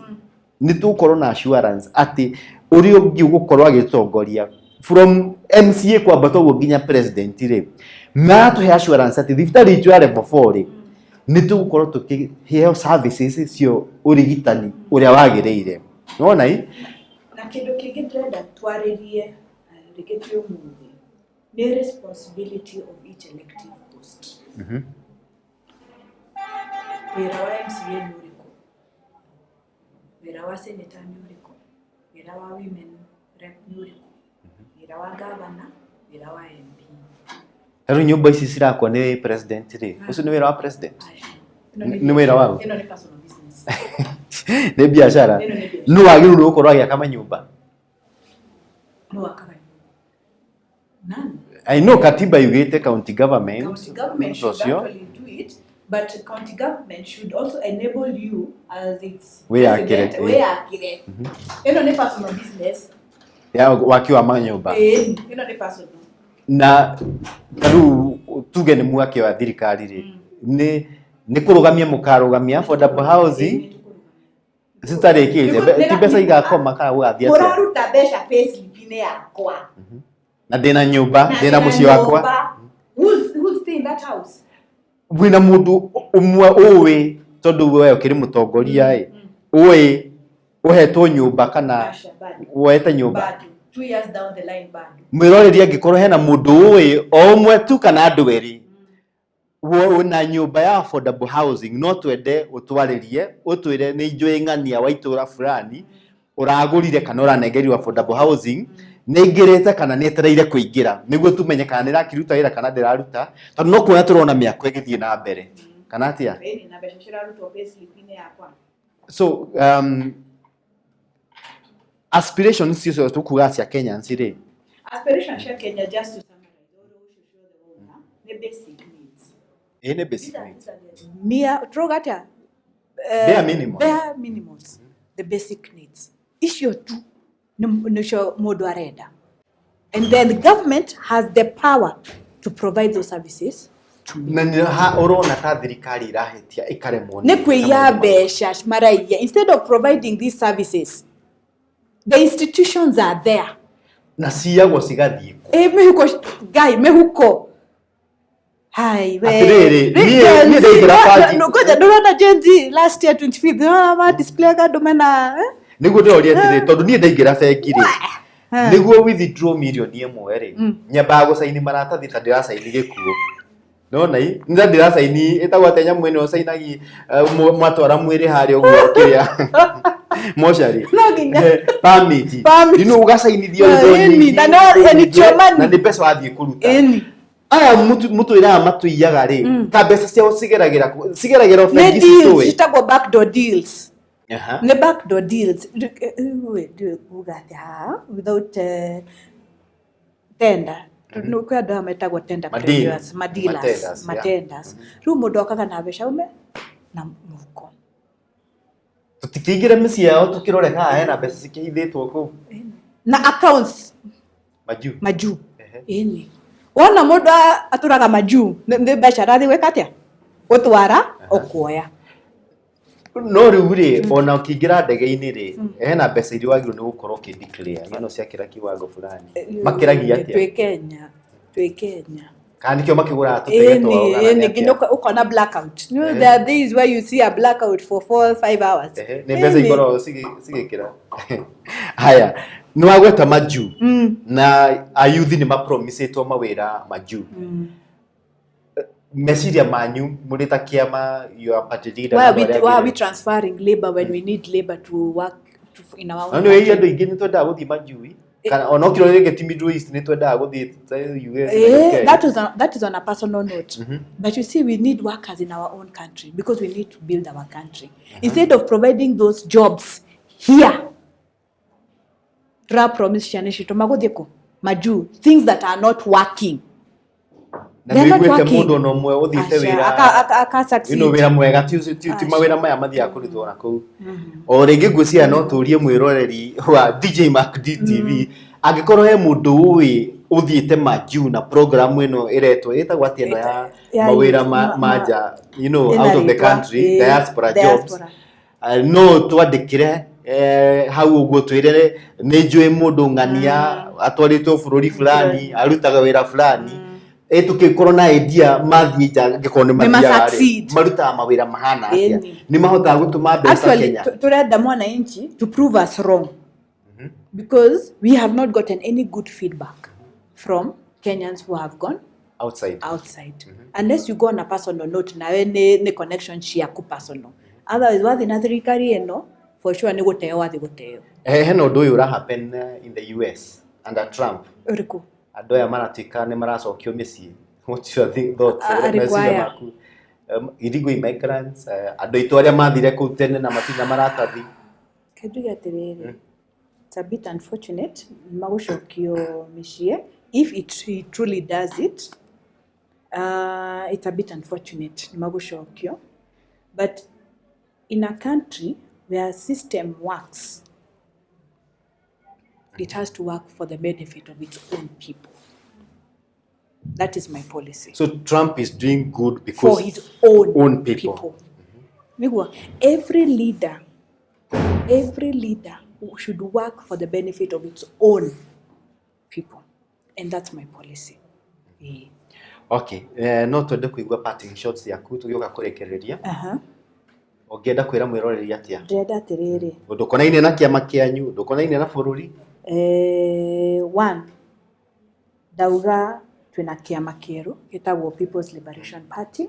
ni tukorwo na assurance ati uri ungi gukorwo agitongoria from MCA kwa batogo nginya president ri na tu he assurance ati thibitari itu ya level 4 ri ni tugukorwo tukiheo services cio urigitani uria wagiriire. Nona i na kindu kingi ndrenda twaririe rigitio muthi ni responsibility of each elective post. Wira wa MCA ni uriku, wira wa senator ni uriku, wira wa women rep ni uriku, wira wa governor, wira wa MP. Ero nyumba ici cirakwa ni president ri ucio ni wira wa president ni wira wao ino ni personal business ni biashara no wagiru gukorwo agiaka manyumba no akara none. I know katiba yugite county government should actually do it, but county government should also enable you as its we accurate ino ni personal business ya wakiwa manyumba ino ni personal na taru tuge ni mwake wa thirikari ri ni kurugamia mukarugamia affordable housing sitarikite ti pesa igakoma kana ugathia muraruta besha payslip-ini yakwa na ndina nyumba ndina muci wakwa who'll stay in that house wina mundu umwe uwi tondu we ukiri mutongoria uwi uhetwo nyumba kana wete nyumba 2 years down the line bado mwiroreria ngikorwo hena mundu uwi o umwe tu kana andu eri na nyumba ya affordable housing no twende utwire ni njui ng'ania wa itura fulani uragurire kana uranengerirwo affordable housing ningirite kana nietereire kuingira niguo tumenye kana nirakiruta wira kana ndiraruta tondu no kuona turona miako igithie na mbere kana atia na besha shirarutwo payslip-ini yakwa. So aspirations cio tukuga cia Kenyans ri aspirations cia Kenya, just to summarize all those show the owner the basic needs ne basic needs mia trogata bare minimums the basic needs issue tu nisho modu arenda, and then the government has the power to provide those services. Na urona ta thirikari irahetia ikaremwo ni kwiya besha maraiya instead of providing these services. The institutions are there. Na siagwo cigathie mehuko guy mehuko hai we ni ndegira faji no koja ndona GENZ'S last year 25th no ma display ga domena niguo ndoria tire tondu ni ndegira bengi ri niguo withdraw million imwe ri nyamba gusaini maratathi ta ndira saini gikuo no nai nda ndira saini etagwa tenya mwene o sainagi mwatwara mwiri hari uguo kiria moshari permit ino ugasainithio na ni pesa wathie kuruta aya mutu ira matuiyaga ri ta pesa cia cigeragira ofengi citwe citagwo backdoor deals. Ne backdoor deals without tender no kwa ndo ametagwo tender previous madealers ru mundu akaga na besha ume na muko tutikigira misi yao tukirore ka hena mbeca cikihithitwo ku na accounts maju wona mundu aturaga maju ni mbeca rathi weka atia utwara okuoya no riu ri ona ukingira ndege-ini ri hena mbeca iria wagirwo ni gukorwo ukideclare cia kira kiwango fulani makiragia atia twi Kenya kana nikio makigura tutege twao ni nginya ukona blackout there are days where you see a blackout for 4-5 hours ni mbeca igoro sigikira haya ni wagweta maju na ayuthi ni mapromisetwo mawira maju mesiria manyu murita kiama you are party leader why are we transferring labor when we need labor to work in our own country? Ano andu ingi ni twenda guthi majui kana ona okiro rege ti Middle East ni twenda guthi US. That is on a personal note. But you see, we need workers in our own country because we need to build our country instead of providing those jobs here. Ra promise shaneshito magodeko maju things that are not working. They're not working. Mundu no mwe uthite wira aka succeed. Ino wira mwega ti mawira maya mathia kurithwo na kuu. O ringi ngwiciria no turie mwiroreri wa DJ Mark DTV angikorwo he mundu uwi uthiite maju na program ino iretwo itagwa ati ino ya mawira maja out of the country diaspora jobs. No twandikire hau uguo twirere ni njui mundu ngania atwaritwo bururi fulani arutaga wira fulani tukikorwo na idea mathie nja ngikone maruta mawira mahana atia ni mahota gutuma mbeca Kenya. Turenda mwana inchi to prove us wrong because we have not gotten any good feedback from Kenyans who have gone outside. Unless you go on a personal note na ne connection share ku personal, otherwise wathi na thirikari eno for sure ni guteo wathi guteo. Heno do you happen in the US under Trump? Uriku andu aya maratuika ni maracokio micii. What's your thoughts? Illegal immigrants, andu itu aria mathire kuu tene na matina maratathi. Keduga atiriri, it's a bit unfortunate magucokio micii. If it truly does it, it's a bit unfortunate magucokio. But in a country where a system works, it has to work for the benefit of its own people. That is my policy. So Trump is doing good because for his own people. Every leader should work for the benefit of its own people. And that's my policy. Yeah. Okay. No twende kuigua parting shots yaku tugioka kurekereria. Ongienda kwira mwiroreri atia? Ndenda atiriri. Ndukonaine na kiama kianyu, ndukonaine na bururi? One, dauga twina kiama kieru gitagwo People's Liberation Party,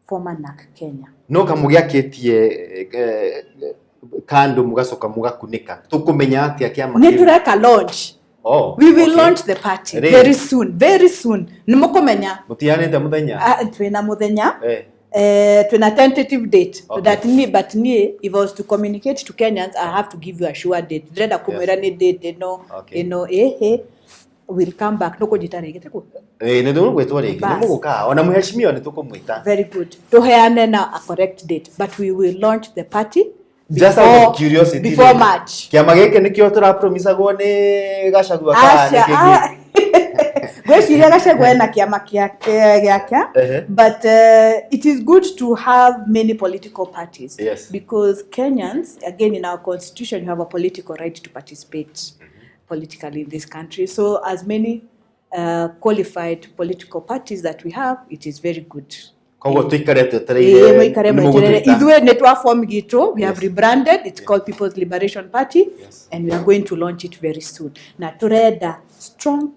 former NARC Kenya. No kamugiakitie kando mugacoka mugakunika. Tukumenya atia kiama kieru? Ni tureka launch. We will launch the party very soon. Nimukumenya. Mutianite muthenya? Twina muthenya. Twina tentative date. But if I was to communicate to Kenyans, I have to give you a sure date. Dreda kumwira ni date we'll come back. Noko jitarege ku. Ndio gwetwa rege. Nimuguka ona muheshimiwa ni tukumwita. Very good. Tuheane na a correct date, but we will launch the party just out of curiosity before March. Kiama geke nikio tura promise go ni Gachagua kana gweciria Gachagua na kiama giake. But it is good to have many political parties. Yes. Because Kenyans, again, in our constitution, you have a political right to participate politically in this country. So as many qualified political parties that we have, it is very good. We have rebranded. It's called People's Liberation Party, and we are going to launch it very soon. Na tureda strong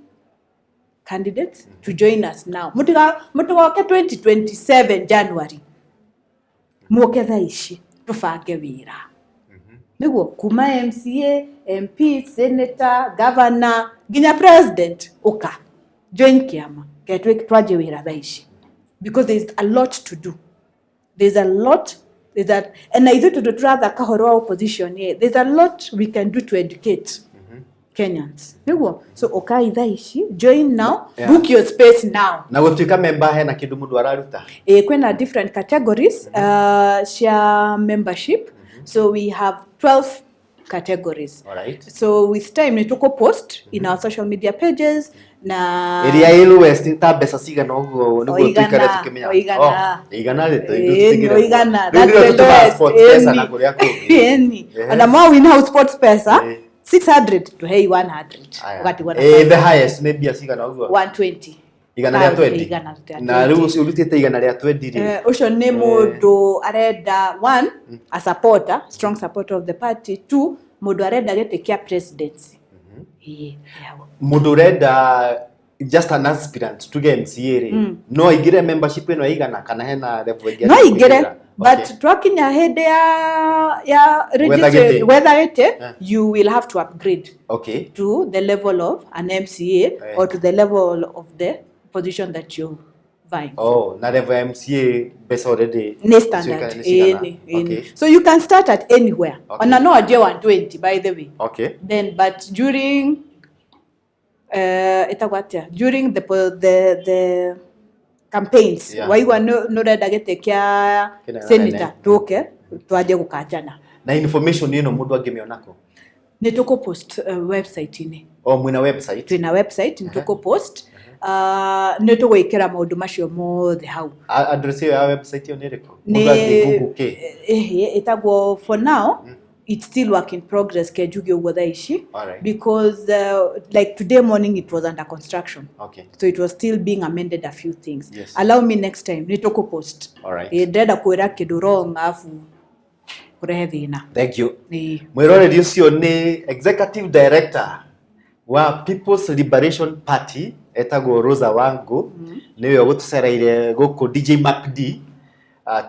candidates to join us now. Mutiga 2027 January. Muke thaishi tufange wira. Niguo kuma MCA, MP, Senator, Governor, ginya President uka join kiama. Ketwe twaje wira thaishi. Because there's a lot to do. And I thought to try the kahoro opposition here. There's a lot we can do to educate Kenyans. So okay, thaishi join now, book your space now. Na gutuika member he na kindu mundu araruta. Kwena different categories share membership. So we have 12 categories. Alright. So with time nituko post in our social media pages na area ilu west ta besa sigana ugo niguo twikare tukimenya igana rito igana that's the lowest sports pesa na kuria kungi and more we know sports pesa 600 to hey 100 wakati wana the highest maybe asigana ugo 120 igana ria 20 na riu ucio urutite igana ria 20 ri ucio ni mundu arenda one a supporter, strong supporter of the party, two mundu arenda gitikia presidency mundu renda just an aspirant to get MCA no igire membership eno igana kana hena level igire no igire but twakinya hede ya register whether it you will have to upgrade to the level of an MCA or to the level of the position that you vying. Na level MCA base already standard so you can start at anywhere on no idea 120 by the way then but during during the campaigns waigwa no renda gitekia senator tuke twaje gukajana na information ino mundu angimionako nituko post website ini mwina website twina website nituko post nitugwikira maundu macio mothe hau address ya website yo niriko mundu angiguke itagwo for now it's still work in progress kejuge ugo thaishi because like today morning it was under construction so it was still being amended a few things allow me next time nitoko post ndenda kwira kindu wrong afu kurehe thina thank you mwiroreri ucio ni executive director wa People's Liberation Party etagwo Rosa Wangu niwe gutucereire guku DJ MacD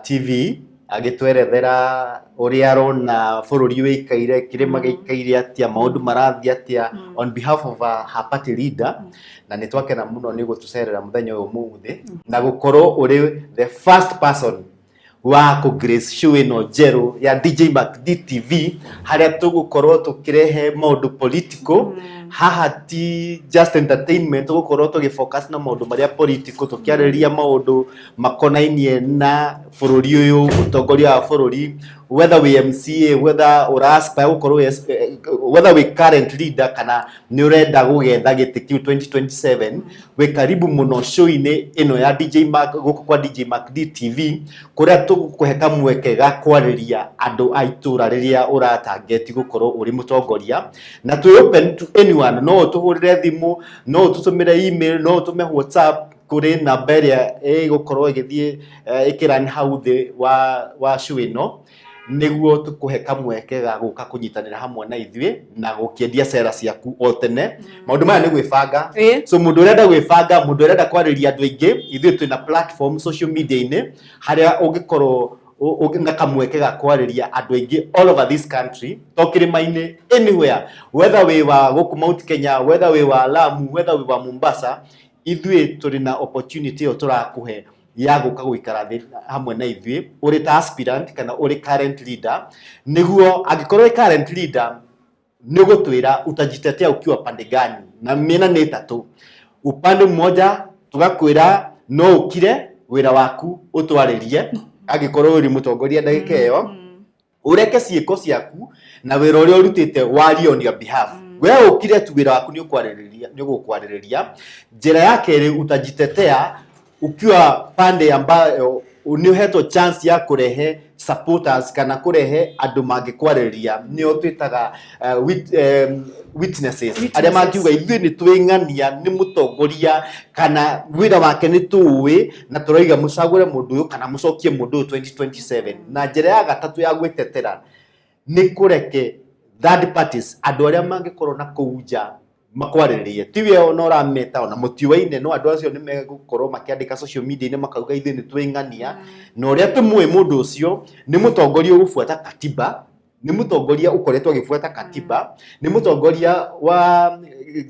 TV agitwerethera uria arona bururi wikaire kirima gikaire atia maundu marathi atia on behalf of her party leader na nitwakena muno ni gutucerera muthenya uyu muthi na gukorwo uri the first person wa ku grace show ino jeru ya DJ MacD TV haria tugukorwo tukirehe maundu political haha ti just entertainment tugukorwo tugifocus na maundu maria political tukiareria maundu makonainie na bururi uyu utongoria wa bururi whether we MCA whether uraspa gukorwo whether we current leader kana ni urenda gugetha gitikiu 2027 we karibu muno show-ini ino ya DJ Mac guku kwa DJ MacD TV kuria tugukuheka mweke ga kwariria andu aitura riria uratangeti gukorwo uri mutongoria na tu open to anyone no tuhurire thimu no tutumire email no tume WhatsApp kuri namba iria gukorwo igithie ikirani hau thi wa show ino niguo tukuheka mweke ga guka kunyitanira hamwe na ithue na gukiendia cera ciaku o tene maundu maya ni gwibanga so mundu urenda gwibanga mundu urenda kwariria andu aingi ithue twina platform social media ini haria ungikorwo na kamweke ga kwariria andu aingi all over this country tokirima-ini anywhere whether we wa guku Mount Kenya whether we wa Lamu whether we wa Mombasa ithue turina opportunity o turakuhe ya guka guikara hamwe na ithue uri ta aspirant kana uri current leader niguo angikorwo current leader nigutwira utajitetea ukiwa pande gani na miena ni tatu upande mmoja tugakwira no ukire wira waku utwaririe angikorwo uri mutongoria ndagika iyo ureke ciiko ciaku na wira uria urutite wari on your behalf we ukire tu wira waku ni ukwariria njira yake ri utajitetea ukiwa pande ambayo uniheto chance ya kurehe supporters kana kurehe andu mangikwariria nio twitaga witnesses aria mangiuga ithui ni twingania ni mutongoria kana wira wake ni tuwi na turaiga mucagure mundu uyu kana mucokie mundu 2027 na njira ya gatatu ya gwitetera ni kureke third parties andu aria mangikorwo na kuuja makwaririe tiwe ona urameta ona mutiwaine no andu acio ni megukorwo makiandika social media ni makauga ithe ni twingania na uria tumwe mundu ucio ni mutongoria ugufuata katiba ni mutongoria ukoretwo gifuata katiba ni mutongoria wa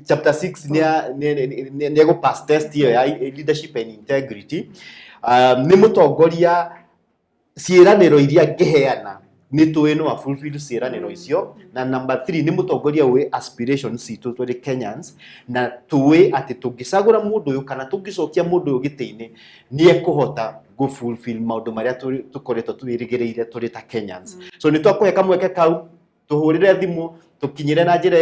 chapter 6 ni go pass test hiyo ya leadership and integrity ni mutongoria ciiraniro iria ngeheana ni tuweno wa fulfill ciiraniro icio na number 3 ni mutongoria we aspirations citu turi Kenyans na tuwe ati tungicagura mundu uyu kana tungicokia mundu uyu gitiini ni ekuhota go fulfill maundu maria tukoretwo twirigireire turi ta Kenyans so ni twakuheka mweke kau tuhurire thimu tukinyire na njira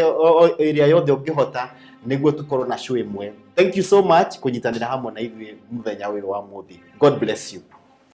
area yothe ungihota niguo tukorwo na show imwe. Thank you so much kunyitanira hamwe na ithuĩ muthenya uyu wa muthi. God bless you.